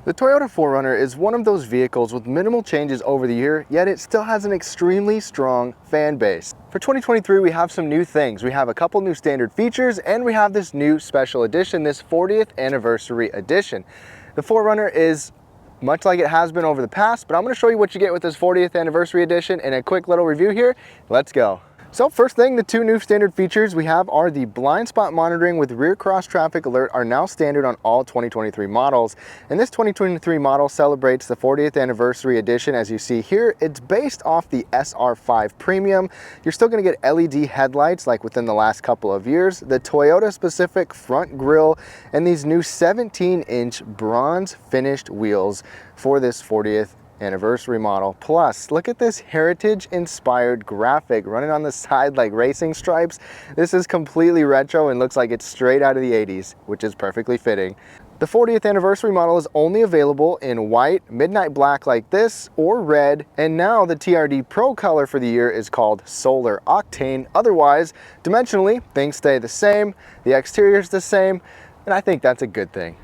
The Toyota 4Runner is one of those vehicles with minimal changes over the year, yet it still has an extremely strong fan base. For 2023, we have some new things. We have a couple new standard features, and we have this new special edition, this 40th anniversary edition. The 4Runner is much like it has been over the past, but I'm going to show you what you get with this 40th anniversary edition in a quick little review here. Let's go. So first thing, the two new standard features we have are the blind spot monitoring with rear cross traffic alert are now standard on all 2023 models. And this 2023 model celebrates the 40th anniversary edition. As you see here, it's based off the SR5 Premium. You're still going to get LED headlights like within the last couple of years, the Toyota specific front grille, and these new 17-inch bronze finished wheels for this 40th anniversary model. Plus, look at this heritage inspired graphic running on the side like racing stripes. This is completely retro and looks like it's straight out of the 80s, which is perfectly fitting. The 40th anniversary model is only available in white, midnight black like this, or red, and now the TRD Pro color for the year is called Solar Octane. Otherwise, dimensionally, things stay the same, the exterior is the same, and I think that's a good thing.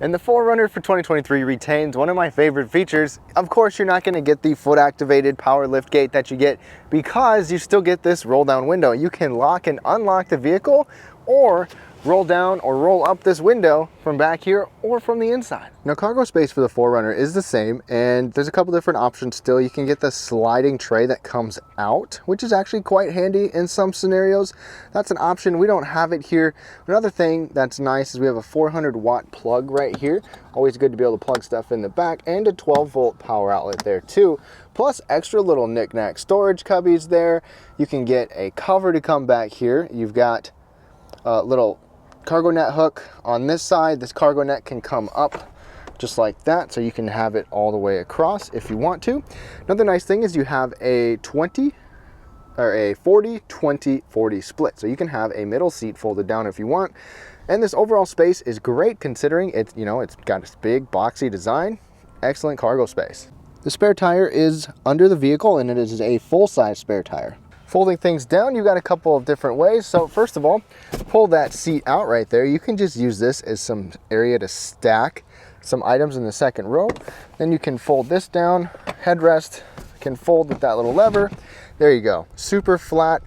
And the 4Runner for 2023 retains one of my favorite features. Of course, you're not going to get the foot activated power lift gate that you get because you still get this roll down window. You can lock and unlock the vehicle or roll down or roll up this window from back here or from the inside. Now, cargo space for the 4Runner is the same, and there's a couple different options still. You can get the sliding tray that comes out, which is actually quite handy in some scenarios. That's an option. We don't have it here. Another thing that's nice is we have a 400-watt plug right here. Always good to be able to plug stuff in the back, and a 12-volt power outlet there too. Plus extra little knick-knack storage cubbies there. You can get a cover to come back here. You've got a little cargo net hook on this side. This cargo net can come up just like that, so you can have it all the way across if you want to. Another nice thing is you have a 40-20-40 split, so you can have a middle seat folded down if you want. And this overall space is great considering it's, it's got this big boxy design. Excellent cargo space. The spare tire is under the vehicle, and it is a full-size spare tire. Folding things down, you've got a couple of different ways. So first of all, pull that seat out right there. You can just use this as some area to stack some items in the second row. Then you can fold this down. Headrest can fold with that little lever. There you go. Super flat,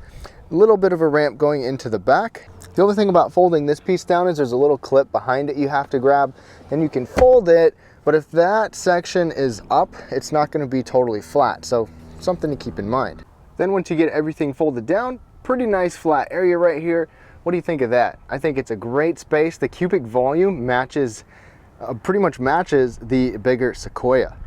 a little bit of a ramp going into the back. The other thing about folding this piece down is there's a little clip behind it you have to grab, and you can fold it, but if that section is up, it's not going to be totally flat. So something to keep in mind. Then once you get everything folded down, pretty nice flat area right here. What do you think of that? I think it's a great space. The cubic volume matches, pretty much matches the bigger Sequoia.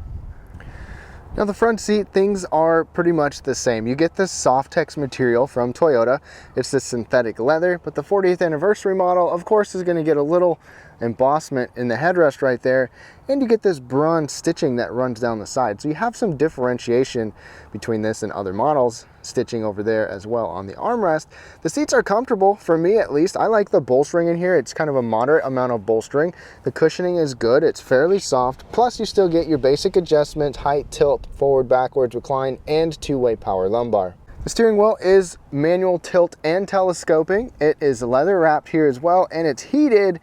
Now the front seat, things are pretty much the same. You get this Softex material from Toyota. It's this synthetic leather, but the 40th anniversary model, of course, is going to get a little embossment in the headrest right there, and you get this bronze stitching that runs down the side. So you have some differentiation between this and other models, stitching over there as well on the armrest. The seats are comfortable, for me at least. I like the bolstering in here. It's kind of a moderate amount of bolstering. The cushioning is good. It's fairly soft. Plus you still get your basic adjustments, height, tilt, forward, backwards, recline, and two-way power lumbar. The steering wheel is manual tilt and telescoping. It is leather wrapped here as well, and it's heated,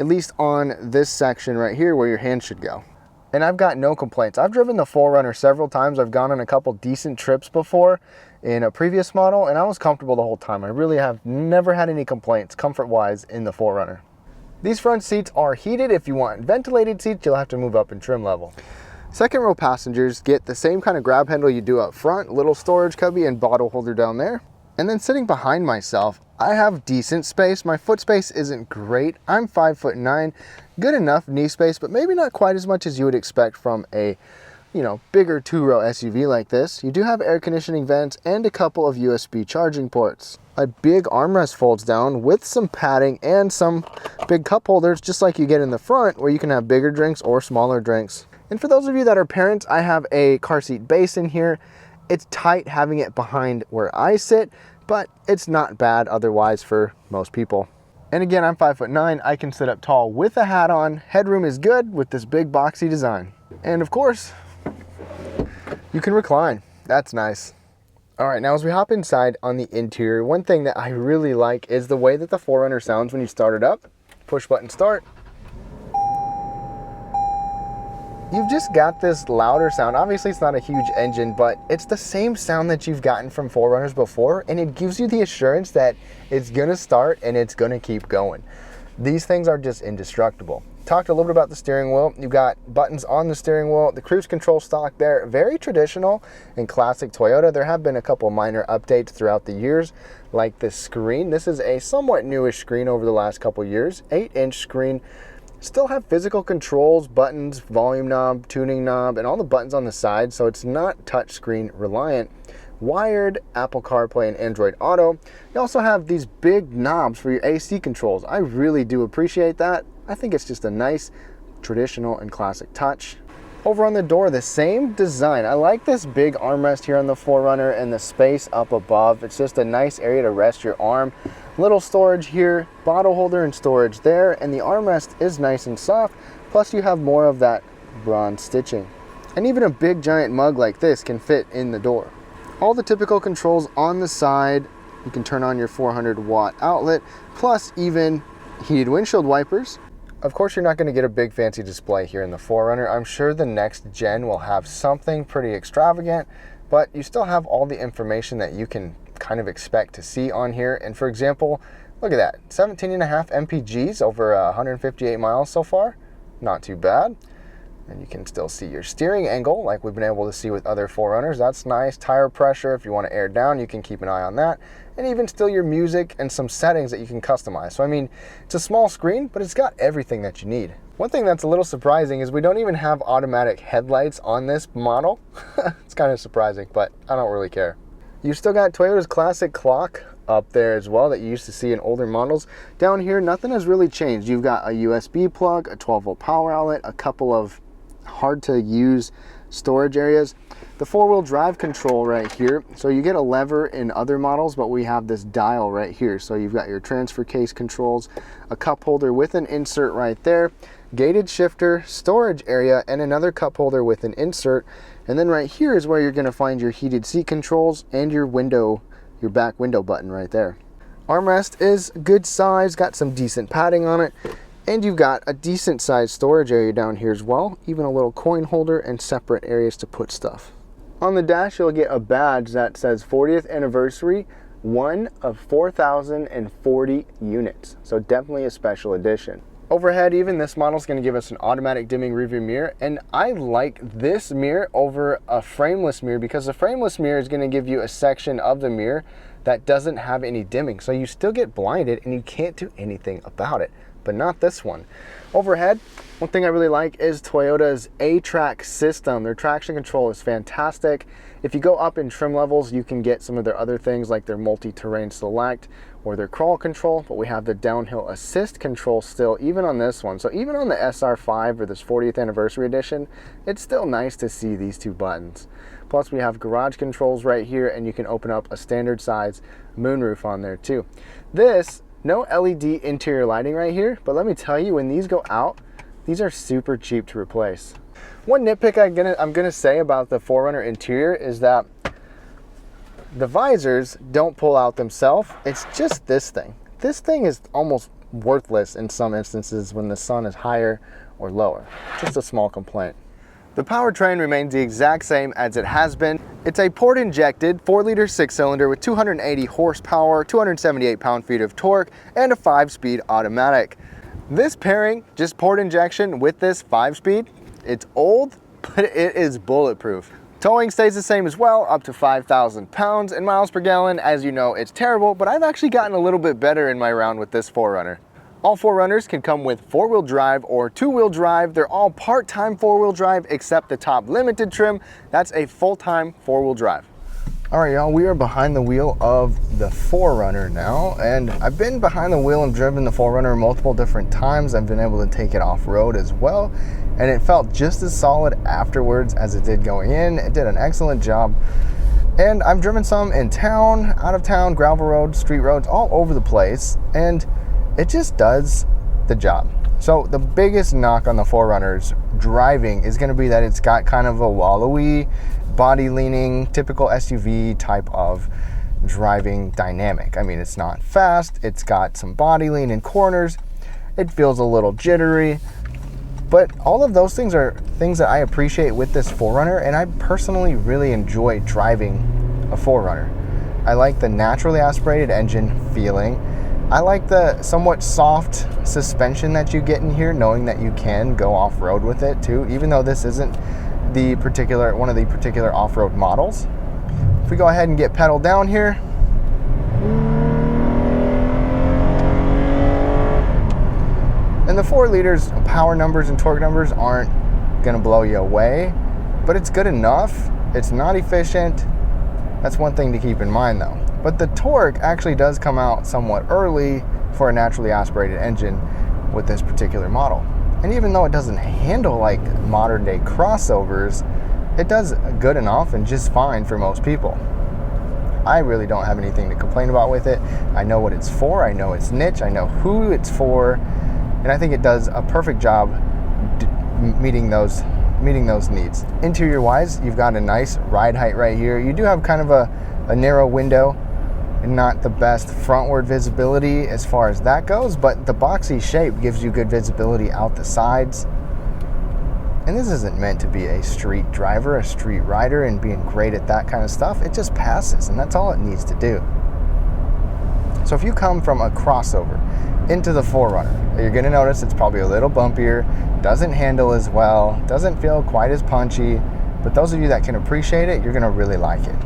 at least on this section right here where your hand should go. And I've got no complaints. I've driven the 4Runner several times. I've gone on a couple decent trips before in a previous model, and I was comfortable the whole time. I really have never had any complaints comfort-wise in the 4Runner. These front seats are heated. If you want ventilated seats, you'll have to move up in trim level. Second row passengers get the same kind of grab handle you do up front, little storage cubby and bottle holder down there. And then sitting behind myself, I have decent space. My foot space isn't great. I'm 5'9", good enough knee space, but maybe not quite as much as you would expect from a, bigger two-row SUV like this. You do have air conditioning vents and a couple of USB charging ports. A big armrest folds down with some padding and some big cup holders, just like you get in the front, where you can have bigger drinks or smaller drinks. And for those of you that are parents, I have a car seat base in here. It's tight having it behind where I sit, but it's not bad otherwise for most people. And again, I'm 5'9". I can sit up tall with a hat on. Headroom is good with this big boxy design. And of course, you can recline. That's nice. All right, now as we hop inside on the interior, one thing that I really like is the way that the 4Runner sounds when you start it up. Push button start. you've just got this louder sound. Obviously it's not a huge engine, but it's the same sound that you've gotten from 4Runners before, and it gives you the assurance that it's gonna start and it's gonna keep going. These things are just indestructible. Talked a little bit about the steering wheel. You've got buttons on the steering wheel, the cruise control stock there, very traditional and classic Toyota. There have been a couple minor updates throughout the years, like this screen. This is a somewhat newish screen over the last couple years, 8-inch screen. Still have physical controls, buttons, volume knob, tuning knob, and all the buttons on the side, so it's not touchscreen reliant. Wired Apple CarPlay and Android Auto. You also have these big knobs for your AC controls. I really do appreciate that. I think it's just a nice traditional and classic touch. Over on the door, the same design. I like this big armrest here on the 4Runner and the space up above. It's just a nice area to rest your arm. Little storage here, bottle holder and storage there, and the armrest is nice and soft, plus you have more of that bronze stitching. And even a big giant mug like this can fit in the door. All the typical controls on the side. You can turn on your 400-watt outlet, plus even heated windshield wipers. Of course, you're not going to get a big fancy display here in the 4Runner. I'm sure the next gen will have something pretty extravagant, but you still have all the information that you can kind of expect to see on here. And for example, look at that, 17.5 mpgs over 158 miles so far. Not too bad. And you can still see your steering angle like we've been able to see with other 4Runners. That's nice. Tire pressure, if you want to air down, you can keep an eye on that. And even still your music and some settings that you can customize. So I mean, it's a small screen, but it's got everything that you need. One thing that's a little surprising is we don't even have automatic headlights on this model. It's kind of surprising, but I don't really care. You still got Toyota's classic clock up there as well that you used to see in older models. Down here, nothing has really changed. You've got a USB plug, a 12-volt power outlet, a couple of hard to use storage areas. The 4-wheel drive control right here. So you get a lever in other models, but we have this dial right here. So you've got your transfer case controls, a cup holder with an insert right there, gated shifter, storage area, and another cup holder with an insert. And then right here is where you're going to find your heated seat controls and your window, your back window button right there. Armrest is good size, got some decent padding on it. And you've got a decent sized storage area down here as well, even a little coin holder and separate areas to put stuff. On the dash, you'll get a badge that says 40th anniversary, 1 of 4,040 units. So definitely a special edition. Overhead, even this model is going to give us an automatic dimming rearview mirror, and I like this mirror over a frameless mirror because the frameless mirror is going to give you a section of the mirror that doesn't have any dimming. So you still get blinded and you can't do anything about it. But not this one. Overhead, one thing I really like is Toyota's A-Track system. Their traction control is fantastic. If you go up in trim levels, you can get some of their other things like their multi-terrain select or their crawl control, but we have the downhill assist control still, even on this one. So even on the SR5 or this 40th anniversary edition, it's still nice to see these two buttons. Plus we have garage controls right here, and you can open up a standard size moonroof on there too. This, no LED interior lighting right here, but let me tell you, when these go out, these are super cheap to replace. One nitpick I'm gonna say about the 4Runner interior is that the visors don't pull out themselves. It's just this thing. This thing is almost worthless in some instances when the sun is higher or lower. Just a small complaint. The powertrain remains the exact same as it has been. It's a port-injected 4-liter 6-cylinder with 280 horsepower, 278 pound-feet of torque, and a 5-speed automatic. This pairing, just port injection with this 5-speed, it's old, but it is bulletproof. Towing stays the same as well, up to 5,000 pounds, and miles per gallon, as you know, it's terrible, but I've actually gotten a little bit better in my round with this 4Runner. All 4Runners can come with 4-wheel drive or 2-wheel drive. They're all part-time 4-wheel drive except the top limited trim. That's a full-time 4-wheel drive. All right, y'all, we are behind the wheel of the 4Runner now, and I've been behind the wheel and driven the 4Runner multiple different times. I've been able to take it off-road as well, and it felt just as solid afterwards as it did going in. It did an excellent job. And I've driven some in town, out of town, gravel roads, street roads, all over the place, and it just does the job. So the biggest knock on the 4Runner's driving is going to be that it's got kind of a wallowy, body leaning, typical SUV type of driving dynamic. I mean, it's not fast, it's got some body lean in corners, it feels a little jittery. But all of those things are things that I appreciate with this 4Runner, and I personally really enjoy driving a 4Runner. I like the naturally aspirated engine feeling. I like the somewhat soft suspension that you get in here, knowing that you can go off-road with it too, even though this isn't one of the particular off-road models. If we go ahead and get pedal down here, and the 4 liters power numbers and torque numbers aren't gonna blow you away, but it's good enough. It's not efficient. That's one thing to keep in mind though. But the torque actually does come out somewhat early for a naturally aspirated engine with this particular model. And even though it doesn't handle like modern day crossovers, it does good enough and just fine for most people. I really don't have anything to complain about with it. I know what it's for, I know its niche, I know who it's for, and I think it does a perfect job meeting those needs. Interior wise, you've got a nice ride height right here. You do have kind of a narrow window and not the best frontward visibility as far as that goes, but the boxy shape gives you good visibility out the sides. And this isn't meant to be a street driver, a street rider, and being great at that kind of stuff. It just passes, and that's all it needs to do. So if you come from a crossover into the 4Runner, you're gonna notice it's probably a little bumpier, doesn't handle as well, doesn't feel quite as punchy, but those of you that can appreciate it, you're gonna really like it.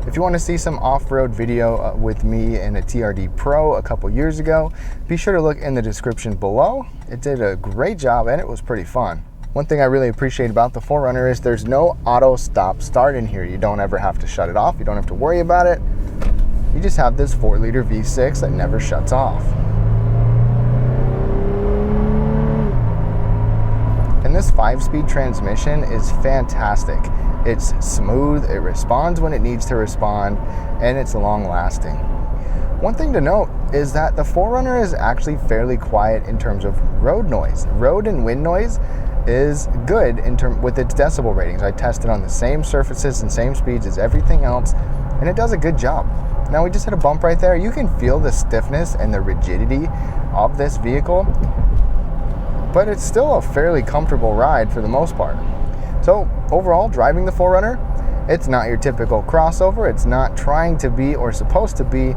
If you want to see some off-road video with me and a TRD Pro a couple years ago, be sure to look in the description below. It did a great job and it was pretty fun. One thing I really appreciate about the 4Runner is there's no auto stop start in here. You don't ever have to shut it off. You don't have to worry about it. You just have this 4-liter V6 that never shuts off. And this 5-speed transmission is fantastic. It's smooth, it responds when it needs to respond, and it's long lasting. One thing to note is that the 4Runner is actually fairly quiet in terms of road noise. Road and wind noise is good with its decibel ratings. I tested on the same surfaces and same speeds as everything else, and it does a good job. Now we just hit a bump right there. You can feel the stiffness and the rigidity of this vehicle, but it's still a fairly comfortable ride for the most part. So overall, driving the 4Runner, it's not your typical crossover. It's not trying to be or supposed to be.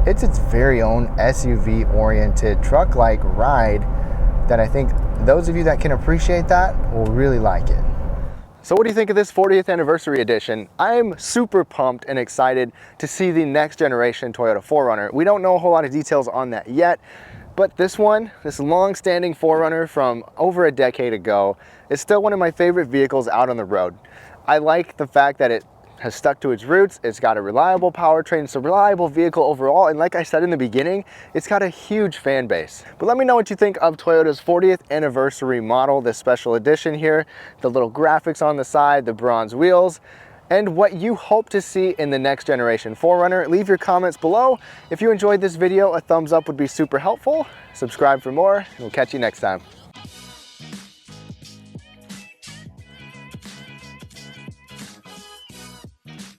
It's its very own SUV-oriented truck-like ride that I think those of you that can appreciate that will really like it. So what do you think of this 40th anniversary edition? I'm super pumped and excited to see the next generation Toyota 4Runner. We don't know a whole lot of details on that yet, but this long-standing 4Runner from over a decade ago, is still one of my favorite vehicles out on the road. I like the fact that it has stuck to its roots. It's got a reliable powertrain. It's a reliable vehicle overall. And like I said in the beginning, it's got a huge fan base. But let me know what you think of Toyota's 40th anniversary model, this special edition here, the little graphics on the side, the bronze wheels, and what you hope to see in the next generation 4Runner. Leave your comments below. If you enjoyed this video, a thumbs up would be super helpful. Subscribe for more, and we'll catch you next time.